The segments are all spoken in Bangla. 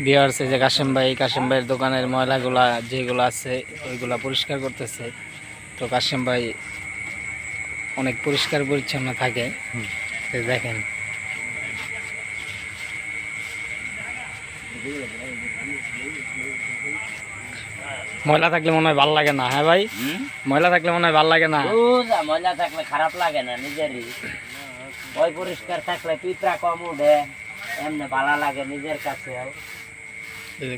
ভিউয়ার্স, এই যে কাশেম ভাইয়ের দোকানের ময়লাগুলা যেগুলো আছে ওইগুলা পরিষ্কার করতেছে। তো কাশেম ভাই অনেক পরিষ্কার পরিচ্ছন্ন থাকে, দেখেন। ময়লা থাকলে মনে হয় ভালো লাগে না, হ্যাঁ ভাই? ময়লা থাকলে মনে হয় ভালো লাগে না। ময়লা থাকলে খারাপ লাগে না, নিজেরই ওই পরিষ্কার থাকলে পিঁপড়া কম উঠে, এমনি ভালো লাগে নিজের কাছে।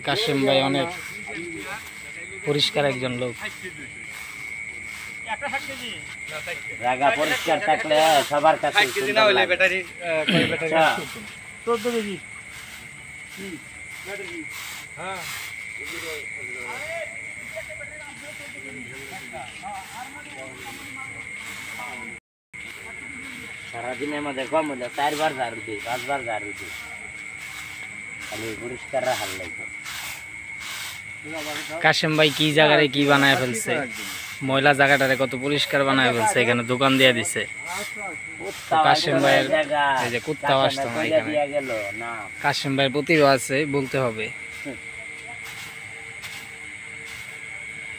কাশেম ভাই অনেক পরিষ্কার একজন লোক। জায়গা পরিষ্কার থাকলে সবার কাছে সারাদিনের মধ্যে কম হলে 4 বার ঝাড়ু দিই, 5 বার ঝাড়ু দিই, খালি পরিষ্কার রাখার লাগে। কাশেম ভাই কি জায়গায় কি বানায় ফেলছে, ময়লা জায়গাটারে কত পরিষ্কার বানায় ফেলছে, এখানে দোকান দিয়ে দিছে। কাশেম ভাইয়ের এই যে কুত্তাও আসতো না এখানে, কাশেম ভাইয়ের প্রতিও আছে বলতে হবে।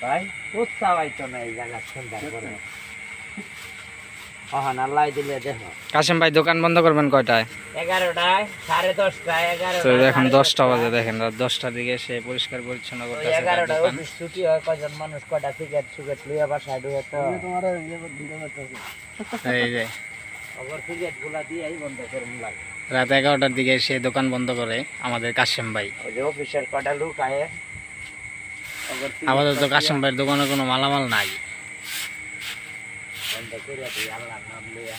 ভাই কুত্তা হয়তো না এই জায়গা সুন্দর করে। আল্লাহ দিলে দেখো। কাশেম ভাই দোকান বন্ধ করবেন কয়টায়? 11টায়, 10:30টায়, 11টায়। তো এখন 10টা বাজে, দেখেন রাত 10টার দিকে সে পরিষ্কার পরিচ্ছন্ন করতেছে। 11টায় অফিস ছুটি হয়, কয়জন মানুষ কয়টা সিগারেট লইয়া বাসায় ঢুকে তো এই যে আবার সিগারেটগুলা দিয়েই বন্ধ করুন লাগে। রাত 11টার দিকে সে দোকান বন্ধ করে আমাদের কাশেম ভাই। ওই যে অফিসের কয়টা লোক আয়ে আপাতত কাশেম ভাইয়ের দোকানে কোনো মালামাল নাই। বন্ধ করে দিই আল্লাহর নাম লইয়া।